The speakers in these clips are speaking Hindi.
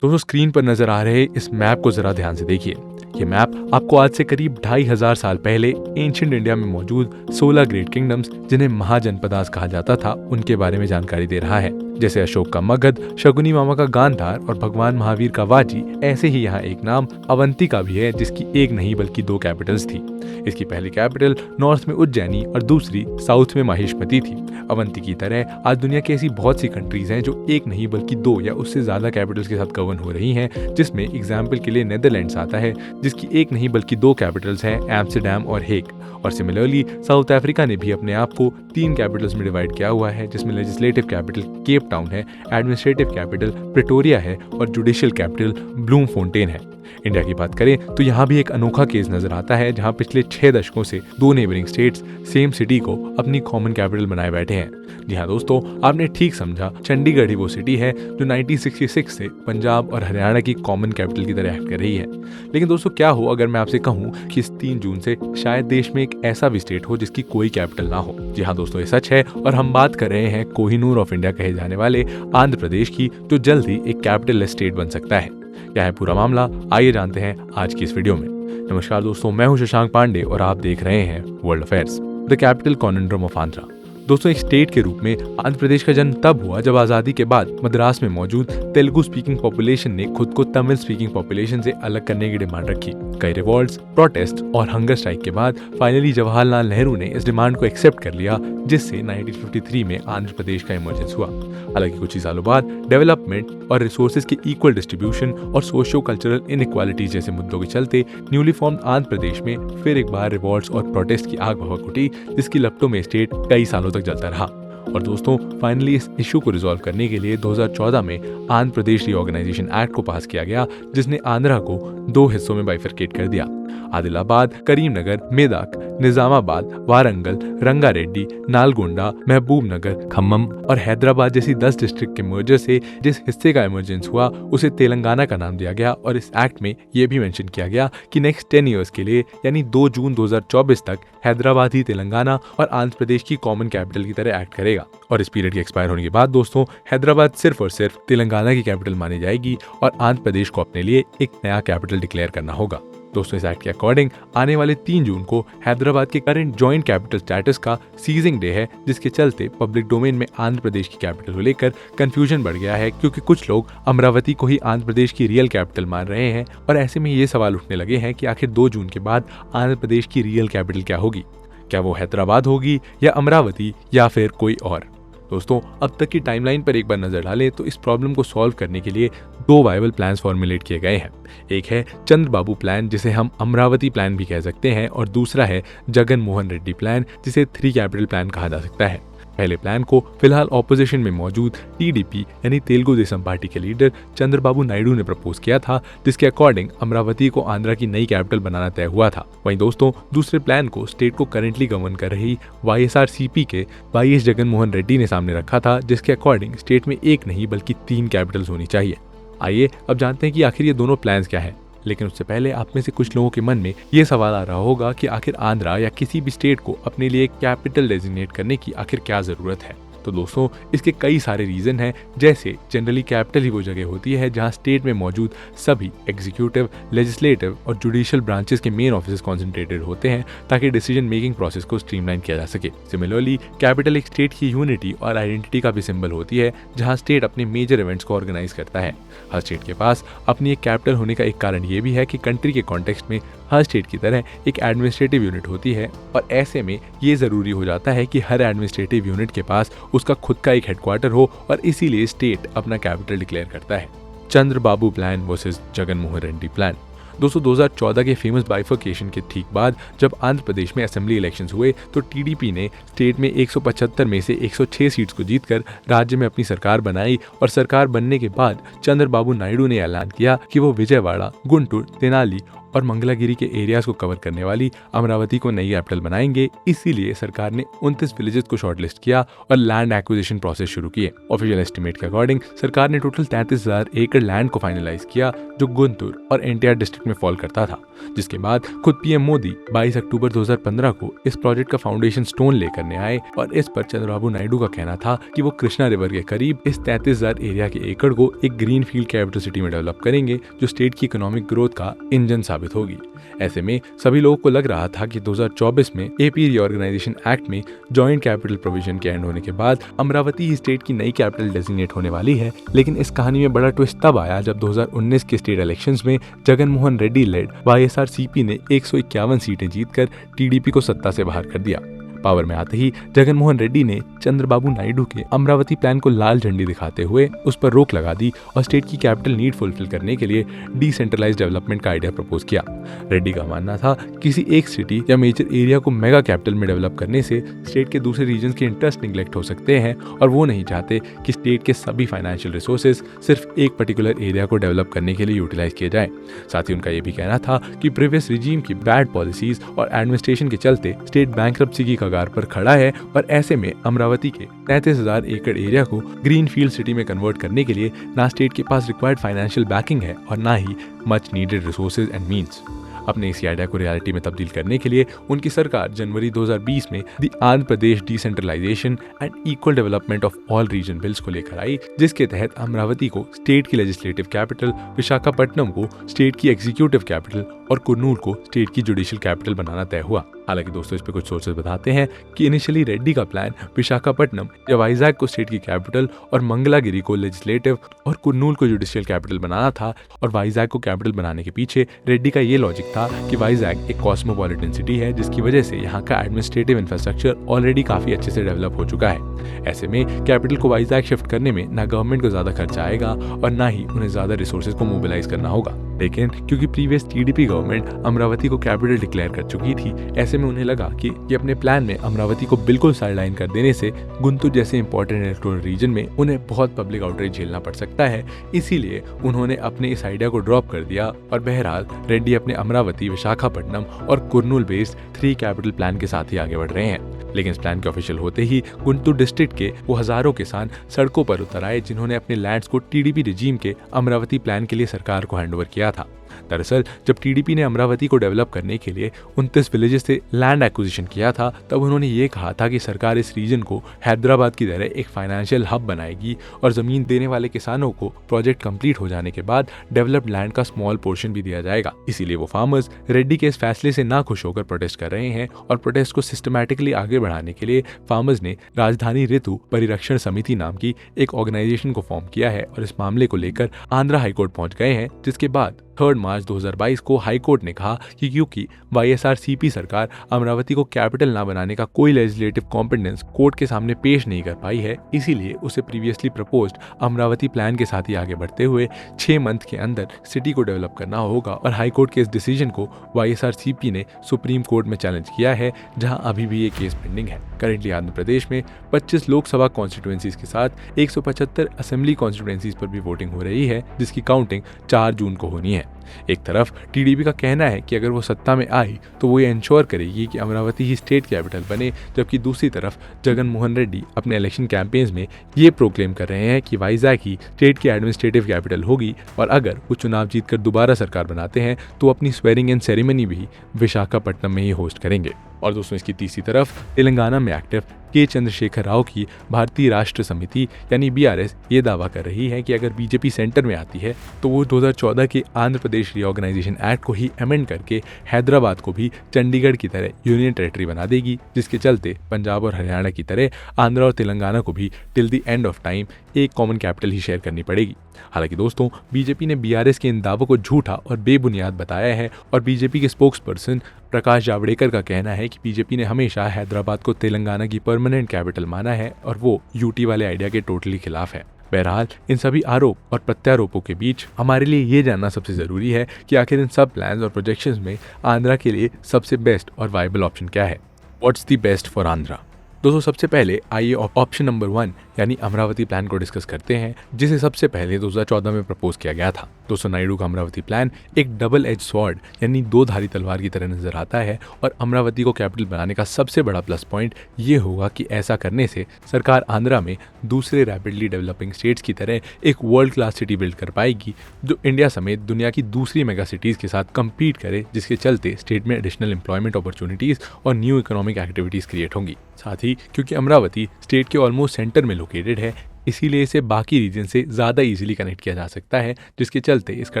दोस्तों स्क्रीन पर नजर आ रहे इस मैप को जरा ध्यान से देखिए। ये मैप आपको आज से करीब 2500 साल पहले एंशिएंट इंडिया में मौजूद 16 ग्रेट किंगडम्स, जिन्हें महाजनपदास कहा जाता था, उनके बारे में जानकारी दे रहा है। जैसे अशोक का मगध, शकुनी मामा का गांधार और भगवान महावीर का वाजी, ऐसे ही यहाँ एक नाम अवंतिका भी है, जिसकी एक नहीं बल्कि 2 कैपिटल्स थी। इसकी पहली कैपिटल नॉर्थ में उज्जैनी और दूसरी साउथ में माहिष्मती थी। अवंती की तरह आज दुनिया की ऐसी बहुत सी कंट्रीज हैं जो एक नहीं बल्कि 2 या उससे ज्यादा कैपिटल्स के साथ गवर्न हो रही हैं, जिसमें एग्जाम्पल के लिए नेदरलैंड्स आता है, जिसकी एक नहीं बल्कि 2 कैपिटल्स हैं, एम्स्टर्डम और हेग। और सिमिलरली साउथ अफ्रीका ने भी अपने आप को 3 कैपिटल्स में डिवाइड किया हुआ है, जिसमें लेजिस्लेटिव कैपिटल केप टाउन है, एडमिनिस्ट्रेटिव कैपिटल प्रिटोरिया है और जुडिशियल कैपिटल ब्लूमफोंटेन है। इंडिया की बात करें तो यहाँ भी एक अनोखा केस नजर आता है, जहाँ पिछले 6 दशकों से 2 नेबरिंग स्टेट्स सेम सिटी को अपनी कॉमन कैपिटल बनाए बैठे हैं। जी हाँ दोस्तों, आपने ठीक समझा, चंडीगढ़ ही वो सिटी है जो 1966 से पंजाब और हरियाणा की कॉमन कैपिटल की तरह एक्ट कर रही है। लेकिन दोस्तों क्या हो अगर मैं आपसे कहूँ कि इस 3 जून से शायद देश में एक ऐसा भी स्टेट हो जिसकी कोई कैपिटल ना हो। जी हाँ दोस्तों, ये सच है और हम बात कर रहे हैं कोहिनूर ऑफ इंडिया कहे जाने वाले आंध्र प्रदेश की, जो जल्द ही एक कैपिटल स्टेट बन सकता है। क्या है पूरा मामला, आइए जानते हैं आज की इस वीडियो में। नमस्कार दोस्तों, मैं हूं शशांक पांडे और आप देख रहे हैं world affairs. The capital conundrum of Andhra. दोस्तों एक स्टेट के रूप में आंध्र प्रदेश का जन्म तब हुआ जब आजादी के बाद मद्रास में मौजूद तेलुगु स्पीकिंग पॉपुलेशन ने खुद को तमिल स्पीकिंग पॉपुलेशन से अलग करने की डिमांड रखी। कई रिवॉल्ट्स, प्रोटेस्ट और हंगर स्ट्राइक के बाद फाइनली जवाहरलाल नेहरू ने इस डिमांड को एक्सेप्ट कर लिया, जिससे 1953 में आंध्र प्रदेश का इमर्जेंस हुआ। हालांकि कुछ ही सालों बाद डेवलपमेंट और रिसोर्सेज के इक्वल डिस्ट्रीब्यूशन और सोशियो कल्चरल इनइक्वालिटीज जैसे मुद्दों के चलते न्यूली फॉर्म आंध्र प्रदेश में फिर एक बार रिवॉल्ट्स और प्रोटेस्ट की आग भभक उठी, जिसकी लपटों में स्टेट कई सालों तक जलता रहा। और दोस्तों फाइनली इस इशू को रिजॉल्व करने के लिए 2014 में आंध्र प्रदेश रीऑर्गेनाइजेशन एक्ट को पास किया गया, जिसने आंध्रा को 2 हिस्सों में बाइफरकेट कर दिया। आदिलाबाद, करीमनगर, मेदक, निजामाबाद, वारंगल, रंगारेड्डी, नालगोंडा, महबूबनगर, खम्मम और हैदराबाद जैसी 10 डिस्ट्रिक्ट के मर्जर से जिस हिस्से का इमरजेंस हुआ उसे तेलंगाना का नाम दिया गया। और इस एक्ट में यह भी मेंशन किया गया कि नेक्स्ट 10 ईयर्स के लिए यानी 2 जून 2024 तक हैदराबाद ही तेलंगाना और आंध्र प्रदेश की कॉमन कैपिटल की तरह एक्ट करेगा। और इस पीरियड के एक्सपायर होने के बाद दोस्तों हैदराबाद सिर्फ और सिर्फ तेलंगाना की कैपिटल मानी जाएगी और आंध्र प्रदेश को अपने लिए एक नया कैपिटल डिक्लेयर करना होगा। दोस्तों इस एक्ट के अकॉर्डिंग आने वाले 3 जून को हैदराबाद के करंट जॉइंट कैपिटल स्टेटस का सीजिंग डे है, जिसके चलते पब्लिक डोमेन में आंध्र प्रदेश की कैपिटल को लेकर कंफ्यूजन बढ़ गया है, क्योंकि कुछ लोग अमरावती को ही आंध्र प्रदेश की रियल कैपिटल मान रहे हैं। और ऐसे में ये सवाल उठने लगे हैं कि आखिर 2 जून के बाद आंध्र प्रदेश की रियल कैपिटल क्या होगी? क्या वो हैदराबाद होगी या अमरावती या फिर कोई और? दोस्तों अब तक की टाइमलाइन पर एक बार नजर डालें तो इस प्रॉब्लम को सॉल्व करने के लिए 2 वायबल प्लान्स फॉर्मुलेट किए गए हैं। एक है चंद्रबाबू प्लान, जिसे हम अमरावती प्लान भी कह सकते हैं, और दूसरा है जगन मोहन रेड्डी प्लान, जिसे 3 कैपिटल प्लान कहा जा सकता है। पहले प्लान को फिलहाल ऑपोजिशन में मौजूद टीडीपी यानी तेलुगु देशम पार्टी के लीडर चंद्रबाबू नायडू ने प्रपोज किया था, जिसके अकॉर्डिंग अमरावती को आंध्रा की नई कैपिटल बनाना तय हुआ था। वहीं दोस्तों दूसरे प्लान को स्टेट को करंटली गवर्न कर रही वाईएसआरसीपी के वाईएस जगन मोहन रेड्डी ने सामने रखा था, जिसके अकॉर्डिंग स्टेट में एक नहीं बल्कि 3 कैपिटल्स होनी चाहिए। आइए अब जानते हैं कि आखिर ये दोनों प्लान्स क्या हैं। लेकिन उससे पहले आप में से कुछ लोगों के मन में ये सवाल आ रहा होगा कि आखिर आंध्रा या किसी भी स्टेट को अपने लिए कैपिटल डेजिग्नेट करने की आखिर क्या जरूरत है। तो दोस्तों इसके कई सारे रीजन हैं। जैसे जनरली कैपिटल ही वो जगह होती है जहां स्टेट में मौजूद सभी एग्जीक्यूटिव, लेजिस्लेटिव और जुडिशियल ब्रांचेस के मेन ऑफिस कॉन्सेंट्रेटेड होते हैं, ताकि डिसीजन मेकिंग प्रोसेस को स्ट्रीमलाइन किया जा सके। सिमिलरली कैपिटल एक स्टेट की यूनिटी और आइडेंटिटी का भी सिंबल होती है, जहां स्टेट अपने मेजर इवेंट्स को ऑर्गेनाइज करता है। हर स्टेट के पास अपनी एक कैपिटल होने का एक कारण ये भी है कि कंट्री के कॉन्टेक्स्ट में हर स्टेट की तरह एक एडमिनिस्ट्रेटिव यूनिट होती है, और ऐसे में ये जरूरी हो जाता है कि हर एडमिनिस्ट्रेटिव यूनिट के पास उसका खुद का एक हेडक्वार्टर हो, और इसीलिए स्टेट अपना कैपिटल डिक्लेयर करता है। Chandrababu plan versus Jagan Mohan Reddy plan. दोस्तों 2014 के फेमस बाइफर्केशन के ठीक बाद जब आंध्र प्रदेश में असेंबली इलेक्शंस हुए तो टीडीपी ने स्टेट में 175 में से 106 सीट्स को जीतकर राज्य में अपनी सरकार बनाई। और सरकार बनने के बाद चंद्रबाबू नायडू ने ऐलान किया कि वो विजयवाड़ा, गुंटूर, तेनाली और मंगलागिरी के एरियाज को कवर करने वाली अमरावती को नई कैपिटल बनाएंगे। इसीलिए सरकार ने 29 विलेजेस को शॉर्टलिस्ट किया और लैंड एक्विजिशन प्रोसेस शुरू किए। ऑफिशियल एस्टिमेट के अकॉर्डिंग सरकार ने टोटल 33,000 एकड़ लैंड को फाइनलाइज किया जो गुंटूर और एनटीआर डिस्ट्रिक्ट में फॉल करता था। जिसके बाद खुद पीएम मोदी 22 अक्टूबर 2015 को इस प्रोजेक्ट का फाउंडेशन स्टोन लेकर आए और इस पर चंद्रबाबू नायडू का कहना था कि वो कृष्णा रिवर के करीब इस 33,000 एरिया के एकड़ को एक ग्रीन फील्ड कैपिटल सिटी में डेवलप करेंगे जो स्टेट की इकोनॉमिक ग्रोथ का इंजन साबित होगी। ऐसे में सभी लोगों को लग रहा था कि 2024 में एपी रीऑर्गेनाइजेशन एक्ट में जॉइंट कैपिटल प्रोविजन के एंड होने के बाद अमरावती ही स्टेट की नई कैपिटल डेजिग्नेट होने वाली है। लेकिन इस कहानी में बड़ा ट्विस्ट तब आया जब 2019 के स्टेट इलेक्शंस में जगन मोहन रेड्डी लेड वाईएसआरसीपी ने 151 सीटें जीतकर टीडीपी को सत्ता से बाहर कर दिया। पावर में आते ही जगन मोहन रेड्डी ने चंद्रबाबू नायडू के अमरावती प्लान को लाल झंडी दिखाते हुए उस पर रोक लगा दी और स्टेट की कैपिटल नीड फुलफिल करने के लिए डिसेंट्रलाइज्ड डेवलपमेंट का आइडिया प्रपोज किया। रेड्डी का मानना था किसी एक सिटी या मेजर एरिया को मेगा कैपिटल में डेवलप करने से स्टेट के दूसरे रीजन के इंटरेस्ट निगलेक्ट हो सकते हैं और वो नहीं चाहते कि स्टेट के सभी फाइनेंशियल रिसोर्सेज सिर्फ एक पर्टिकुलर एरिया को डेवलप करने के लिए यूटिलाइज किए जाए। साथ ही उनका ये भी कहना था कि प्रीवियस रिजीम की बैड पॉलिसीज और एडमिनिस्ट्रेशन के चलते स्टेट बैंकरप्सी की कगार पर खड़ा है और ऐसे में अमरावती के 33,000 एकड़ एरिया को ग्रीन फील्ड सिटी में कन्वर्ट करने के लिए ना स्टेट के पास रिक्वायर्ड फाइनेंशियल बैकिंग है और ना ही much needed resources and means. अपने इसी आइडिया को रियलिटी में तब्दील करने के लिए उनकी सरकार जनवरी 2020 में the Andhra Pradesh decentralisation and equal development of all region bills को लेकर आई, जिसके तहत अमरावती को स्टेट की लेजिस्लेटिव कैपिटल, विशाखापट्टनम को स्टेट की एग्जीक्यूटिव कैपिटल और कुर्नूल को स्टेट की जुडिशियल कैपिटल बनाना तय हुआ। हालांकि दोस्तों इस पे कुछ सोर्सेज बताते हैं कि इनिशियली रेड्डी का प्लान विशाखापट्टनम या वाइजैग को स्टेट की कैपिटल और मंगलागिरी को लेजिस्लेटिव और कुर्नूल को जुडिशियल कैपिटल बनाना था। और वाइजैग को कैपिटल बनाने के पीछे रेड्डी का ये लॉजिक था कि वाइजैग एक कॉस्मोपॉलिटन सिटी है जिसकी वजह से यहाँ का एडमिनिस्ट्रेटिव इंफ्रास्ट्रक्चर ऑलरेडी काफी अच्छे से डेवलप हो चुका है। ऐसे में कैपिटल को वाइजैग शिफ्ट करने में ना गवर्नमेंट को ज्यादा खर्चा आएगा और ना ही उन्हें ज्यादा रिसोर्सेज को मोबिलाइज करना होगा। लेकिन क्योंकि प्रीवियस टीडीपी गवर्नमेंट अमरावती को कैपिटल डिक्लेयर कर चुकी थी, ऐसे में उन्हें लगा कि अपने प्लान में अमरावती को बिल्कुल साइडलाइन कर देने से गुंटूर जैसे इंपॉर्टेंट इलेक्टोरल रीजन में उन्हें बहुत पब्लिक आउटरीच झेलना पड़ सकता है। इसीलिए उन्होंने अपने इस आइडिया को ड्रॉप कर दिया और बहरहाल रेड्डी अपने अमरावती, विशाखापट्टनम और कुर्नूल बेस्ड 3 कैपिटल प्लान के साथ ही आगे बढ़ रहे हैं। लेकिन इस प्लान के ऑफिशियल होते ही गुंटूर डिस्ट्रिक्ट के वो हजारों किसान सड़कों पर उतर आए जिन्होंने अपने लैंड्स को टीडीपी रिजीम के अमरावती प्लान के लिए सरकार को हैंडओवर किया था। दरअसल जब टीडीपी ने अमरावती को डेवलप करने के लिए 29 विलेजेस से लैंड एक्विजिशन किया था, तब उन्होंने ये कहा था कि सरकार इस रीजन को हैदराबाद की तरह एक फाइनेंशियल हब बनाएगी और जमीन देने वाले किसानों को प्रोजेक्ट कंप्लीट हो जाने के बाद डेवलप्ड लैंड का स्मॉल पोर्शन भी दिया जाएगा। इसीलिए वो फार्मर्स रेड्डी के इस फैसले से ना खुश होकर प्रोटेस्ट कर रहे हैं और प्रोटेस्ट को सिस्टमैटिकली आगे बढ़ाने के लिए फार्मर्स ने राजधानी ऋतु परिरक्षण समिति नाम की एक ऑर्गेनाइजेशन को फॉर्म किया है और इस मामले को लेकर आंध्र हाईकोर्ट पहुंच गए हैं, जिसके बाद 3 मार्च 2022 को हाईकोर्ट ने कहा कि क्योंकि वाईएसआरसीपी सरकार अमरावती को कैपिटल ना बनाने का कोई लेजिस्लेटिव कॉम्पिटेंस कोर्ट के सामने पेश नहीं कर पाई है, इसीलिए उसे प्रीवियसली प्रपोज्ड अमरावती प्लान के साथ ही आगे बढ़ते हुए 6 मंथ के अंदर सिटी को डेवलप करना होगा। और हाईकोर्ट के इस डिसीजन को वाईएसआरसीपी ने सुप्रीम कोर्ट में चैलेंज किया है, जहां अभी भी ये केस पेंडिंग है। करंटली आंध्र प्रदेश में 25 लोकसभा कॉन्स्टिट्यूएंसीज के साथ 175 असेंबली कॉन्स्टिट्यूएंसीज पर भी वोटिंग हो रही है, जिसकी काउंटिंग 4 जून को होनी है। एक तरफ टीडीपी का कहना है कि अगर वो सत्ता में आई तो वो ये इंश्योर करेगी कि अमरावती ही स्टेट कैपिटल बने, जबकि दूसरी तरफ जगन मोहन रेड्डी अपने इलेक्शन कैंपेन्स में ये प्रोक्लेम कर रहे हैं कि वाइजैग ही स्टेट की एडमिनिस्ट्रेटिव कैपिटल होगी और अगर वो चुनाव जीतकर दोबारा सरकार बनाते हैं तो अपनी स्वेरिंग इन सेरेमनी भी विशाखापट्टनम में ही होस्ट करेंगे। और दोस्तों इसकी तीसरी तरफ तेलंगाना में एक्टिव के चंद्रशेखर राव की भारतीय राष्ट्र समिति यानी बीआरएस ये दावा कर रही है कि अगर बीजेपी सेंटर में आती है तो वो 2014 के आंध्र प्रदेश रीऑर्गेनाइजेशन एक्ट को ही अमेंड करके हैदराबाद को भी चंडीगढ़ की तरह यूनियन टेरिटरी बना देगी, जिसके चलते पंजाब और हरियाणा की तरह आंध्र और तेलंगाना को भी till the end of time एक कॉमन कैपिटल ही शेयर करनी पड़ेगी। हालांकि दोस्तों बीजेपी ने बीआरएस के इन दावों को झूठा और बेबुनियाद बताया है और बीजेपी के स्पोक्स पर्सन प्रकाश जावड़ेकर का कहना है कि बीजेपी ने हमेशा हैदराबाद को तेलंगाना की परमानेंट कैपिटल माना है और वो यूटी वाले आइडिया के टोटली खिलाफ है। बहरहाल इन सभी आरोप और प्रत्यारोपों के बीच हमारे लिए ये जानना सबसे जरूरी है कि आखिर इन सब प्लान्स और प्रोजेक्शंस में आंध्रा के लिए सबसे बेस्ट और वायबल ऑप्शन क्या है। What's the best for Andhra? दोस्तों सबसे पहले आइए ऑप्शन नंबर 1 यानी अमरावती प्लान को डिस्कस करते हैं, जिसे सबसे पहले 2014 में प्रपोज किया गया था। दोस्तों नायडू का अमरावती प्लान एक डबल एज स्वॉर्ड यानी दो धारी तलवार की तरह नजर आता है और अमरावती को कैपिटल बनाने का सबसे बड़ा प्लस पॉइंट ये होगा कि ऐसा करने से सरकार आंध्रा में दूसरे रैपिडली डेवलपिंग स्टेट्स की तरह एक वर्ल्ड क्लास सिटी बिल्ड कर पाएगी जो इंडिया समेत दुनिया की दूसरी मेगा सिटीज़ के साथ कम्पीट करे, जिसके चलते स्टेट में एडिशनल एम्प्लॉयमेंट अपॉर्चुनिटीज़ और न्यू इकोनॉमिक एक्टिविटीज़ क्रिएट होंगी। साथ ही क्योंकि अमरावती स्टेट के ऑलमोस्ट सेंटर में लोकेटेड है, इसीलिए इसे बाकी रीजन से ज़्यादा इजीली कनेक्ट किया जा सकता है, जिसके चलते इसका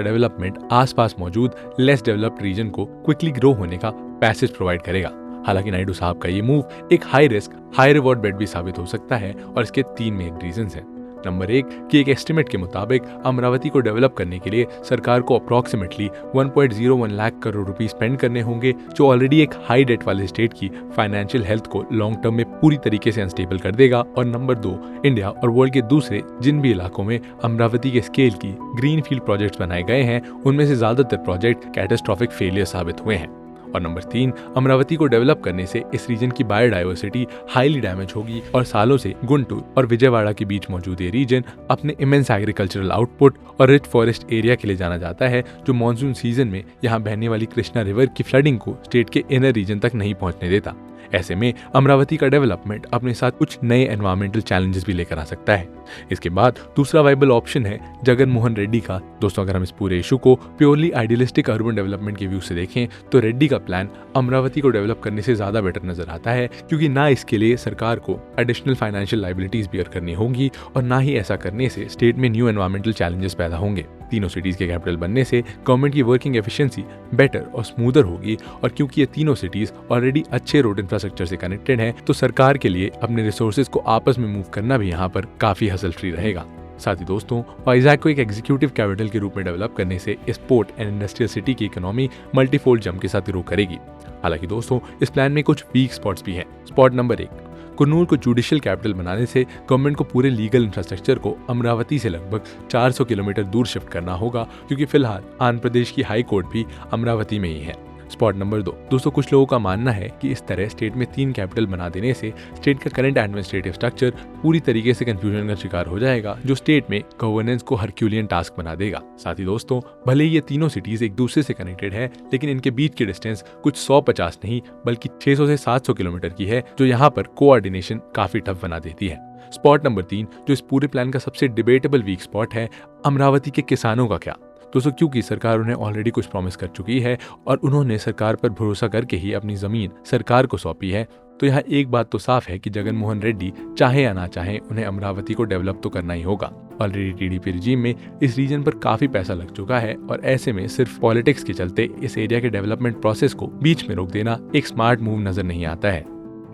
डेवलपमेंट आसपास मौजूद लेस डेवलप्ड रीजन को क्विकली ग्रो होने का पैसेज प्रोवाइड करेगा। हालांकि नायडू साहब का ये मूव एक हाई रिस्क हाई रिवॉर्ड बेट भी साबित हो सकता है और इसके 3 मेन रीजन हैं। नंबर 1 कि एक एस्टिमेट के मुताबिक अमरावती को डेवलप करने के लिए सरकार को अप्रॉक्सीमेटली 1.01 लाख करोड़ रुपए स्पेंड करने होंगे, जो ऑलरेडी एक हाई डेट वाले स्टेट की फाइनेंशियल हेल्थ को लॉन्ग टर्म में पूरी तरीके से अनस्टेबल कर देगा। और नंबर 2 इंडिया और वर्ल्ड के दूसरे जिन भी इलाकों में अमरावती के स्केल की ग्रीन फील्ड प्रोजेक्ट्स बनाए गए हैं उनमें से ज्यादातर प्रोजेक्ट कैटास्ट्रॉफिक फेलियर साबित हुए हैं। और नंबर 3 अमरावती को डेवलप करने से इस रीजन की बायोडाइवर्सिटी हाईली डैमेज होगी और सालों से गुंटूर और विजयवाड़ा के बीच मौजूद ये रीजन अपने इमेंस एग्रीकल्चरल आउटपुट और रिच फॉरेस्ट एरिया के लिए जाना जाता है, जो मॉनसून सीजन में यहाँ बहने वाली कृष्णा रिवर की फ्लडिंग को स्टेट के इनर रीजन तक नहीं पहुंचने देता। ऐसे में अमरावती का डेवलपमेंट अपने साथ कुछ नए एनवायरमेंटल चैलेंजेस भी लेकर आ सकता है। इसके बाद दूसरा वाइबल ऑप्शन है जगन मोहन रेड्डी का। दोस्तों अगर हम इस पूरे इशू को प्योरली आइडियलिस्टिक अर्बन डेवलपमेंट के व्यू से देखें तो रेड्डी का प्लान अमरावती को डेवलप करने से ज्यादा बेटर नजर आता है, क्योंकि ना इसके लिए सरकार को एडिशनल फाइनेंशियल लाइबिलिटीज बियर करनी होंगी और ना ही ऐसा करने से स्टेट में न्यू एनवायरमेंटल चैलेंजेस पैदा होंगे। तीनों सिटीज के कैपिटल बनने से गवर्नमेंट की वर्किंग एफिशिएंसी बेटर और स्मूदर होगी और क्योंकि ये तीनों सिटीज ऑलरेडी अच्छे रोड इंफ्रास्ट्रक्चर से कनेक्टेड हैं तो सरकार के लिए अपने रिसोर्सेज को आपस में मूव करना भी यहाँ पर काफी हसल फ्री रहेगा। साथ ही दोस्तों वाइजैक को एक एग्जीक्यूटिव कैपिटल के रूप में डेवलप करने से इस पोर्ट एंड इंडस्ट्रियल सिटी की इकोनॉमी मल्टीफोल्ड जंप के साथ ग्रो करेगी। हालांकि दोस्तों इस प्लान में कुछ वीक स्पॉट्स भी हैं। स्पॉट नंबर 1 कुन्नूर को जुडिशियल कैपिटल बनाने से गवर्नमेंट को पूरे लीगल इंफ्रास्ट्रक्चर को अमरावती से लगभग 400 किलोमीटर दूर शिफ्ट करना होगा, क्योंकि फिलहाल आंध्र प्रदेश की हाई कोर्ट भी अमरावती में ही है। स्पॉट नंबर 2 दोस्तों कुछ लोगों का मानना है कि इस तरह स्टेट में 3 कैपिटल बना देने से स्टेट का करंट एडमिनिस्ट्रेटिव स्ट्रक्चर पूरी तरीके से कंफ्यूजन का शिकार हो जाएगा, जो स्टेट में गवर्नेंस को हरक्यूलियन टास्क बना देगा। साथ ही दोस्तों भले ही ये तीनों सिटीज एक दूसरे से कनेक्टेड है, लेकिन इनके बीच की डिस्टेंस कुछ 150 नहीं बल्कि 600 से 700 किलोमीटर की है, जो यहाँ पर कोऑर्डिनेशन काफी टफ बना देती है। स्पॉट नंबर 3 जो इस पूरे प्लान का सबसे डिबेटेबल वीक स्पॉट है, अमरावती के किसानों का क्या। दोस्तों क्योंकि सरकार उन्हें ऑलरेडी कुछ प्रॉमिस कर चुकी है और उन्होंने सरकार पर भरोसा करके ही अपनी जमीन सरकार को सौंपी है, तो यहाँ एक बात तो साफ है कि जगन मोहन रेड्डी चाहे या ना चाहे उन्हें अमरावती को डेवलप तो करना ही होगा। ऑलरेडी टीडीपी रिजीम में इस रीजन पर काफी पैसा लग चुका है और ऐसे में सिर्फ पॉलिटिक्स के चलते इस एरिया के डेवलपमेंट प्रोसेस को बीच में रोक देना एक स्मार्ट मूव नजर नहीं आता है।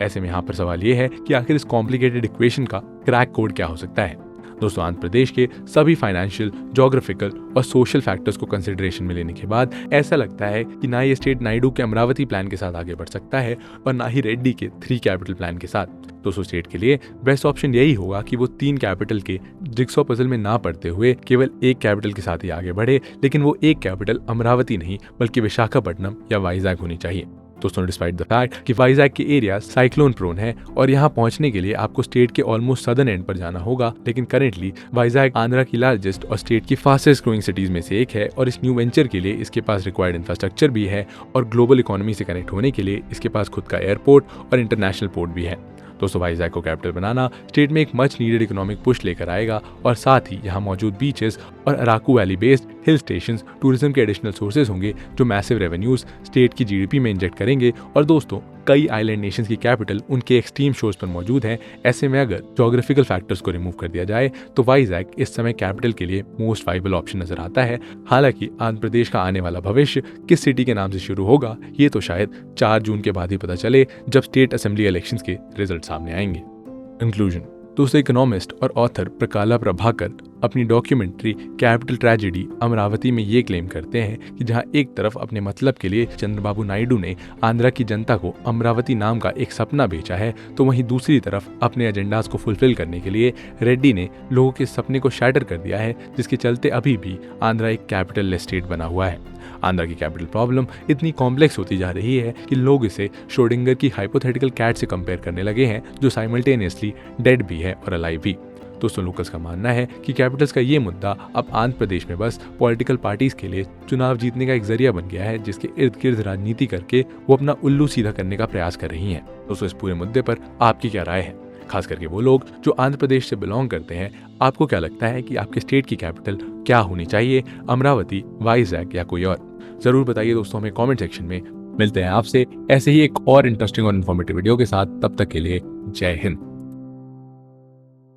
ऐसे में यहाँ पर सवाल ये है कि आखिर इस कॉम्प्लिकेटेड इक्वेशन का क्रैक कोड क्या हो सकता है। दोस्तों आंध्र प्रदेश के सभी फाइनेंशियल, ज्योग्राफिकल और सोशल फैक्टर्स को कंसिडरेशन में लेने के बाद ऐसा लगता है कि ना ये स्टेट नायडू के अमरावती प्लान के साथ आगे बढ़ सकता है और ना ही रेड्डी के 3 कैपिटल प्लान के साथ। दोस्तों स्टेट के लिए बेस्ट ऑप्शन यही होगा कि वो 3 कैपिटल के जिग्सॉ पजल में ना पड़ते हुए केवल एक कैपिटल के साथ ही आगे बढ़े, लेकिन वो एक कैपिटल अमरावती नहीं बल्कि विशाखापट्टनम या वाइजैक होनी चाहिए। दोस्तों डिस्पाइट द फैक्ट कि वाइजैक के एरिया साइक्लोन प्रोन है और यहाँ पहुंचने के लिए आपको स्टेट के ऑलमोस्ट सदर्न एंड पर जाना होगा, लेकिन करेंटली वाइजैक आंध्रा की लार्जेस्ट और स्टेट की फास्टेस्ट ग्रोइंग सिटीज में से एक है और इस न्यू वेंचर के लिए इसके पास रिक्वायर्ड इंफ्रास्ट्रक्चर भी है और ग्लोबल इकोनॉमी से कनेक्ट होने के लिए इसके पास खुद का एयरपोर्ट और इंटरनेशनल पोर्ट भी है। दोस्तों वाइजैक को कैपिटल बनाना स्टेट में एक मच नीडेड इकोनॉमिक पुश लेकर आएगा और साथ ही यहाँ मौजूद बीचेस और Araku valley based hill stations tourism के एडिशनल सोर्सेज होंगे, जो मैसिव रेवेन्यूज स्टेट की जीडीपी में इंजेक्ट करेंगे। और दोस्तों कई आइलैंड नेशंस की कैपिटल उनके एक्सट्रीम शोर्स पर मौजूद हैं। ऐसे में अगर ज्योग्राफिकल फैक्टर्स को रिमूव कर दिया जाए तो वाइजैक इस समय कैपिटल के लिए मोस्ट वाइबल ऑप्शन नजर आता है। हालांकि आंध्र प्रदेश का आने वाला भविष्य किस सिटी के नाम से शुरू होगा ये तो शायद 4 जून के बाद ही पता चले, जब स्टेट असेंबली इलेक्शंस के रिजल्ट सामने आएंगे। कंक्लूजन दोस्तों इकोनॉमिस्ट और ऑथर प्रकाला प्रभाकर अपनी डॉक्यूमेंट्री कैपिटल ट्रेजेडी अमरावती में ये क्लेम करते हैं कि जहां एक तरफ अपने मतलब के लिए चंद्रबाबू नायडू ने आंध्रा की जनता को अमरावती नाम का एक सपना बेचा है, तो वहीं दूसरी तरफ अपने एजेंडाज को फुलफिल करने के लिए रेड्डी ने लोगों के सपने को शैटर कर दिया है, जिसके चलते अभी भी आंध्रा एक कैपिटल स्टेट बना हुआ है। आंध्रा की कैपिटल प्रॉब्लम इतनी कॉम्प्लेक्स होती जा रही है कि लोग इसे श्रोडिंगर की हाइपोथेटिकल कैट से कंपेयर करने लगे हैं, जो साइमल्टेनियसली डेड भी है और अलाइव भी। दोस्तों लूकस का मानना है कि कैपिटल्स का ये मुद्दा अब आंध्र प्रदेश में बस पॉलिटिकल पार्टीज के लिए चुनाव जीतने का एक जरिया बन गया है, जिसके इर्द गिर्द राजनीति करके वो अपना उल्लू सीधा करने का प्रयास कर रही हैं। दोस्तों इस पूरे मुद्दे पर आपकी क्या राय है, खास करके वो लोग जो आंध्र प्रदेश से बिलोंग करते हैं। आपको क्या लगता है कि आपके स्टेट की कैपिटल क्या होनी चाहिए, अमरावती, वाइजैक या कोई और? जरूर बताइए दोस्तों हमें कमेंट सेक्शन में। मिलते हैं आपसे ऐसे ही एक और इंटरेस्टिंग और इन्फॉर्मेटिव वीडियो के साथ, तब तक के लिए जय हिंद।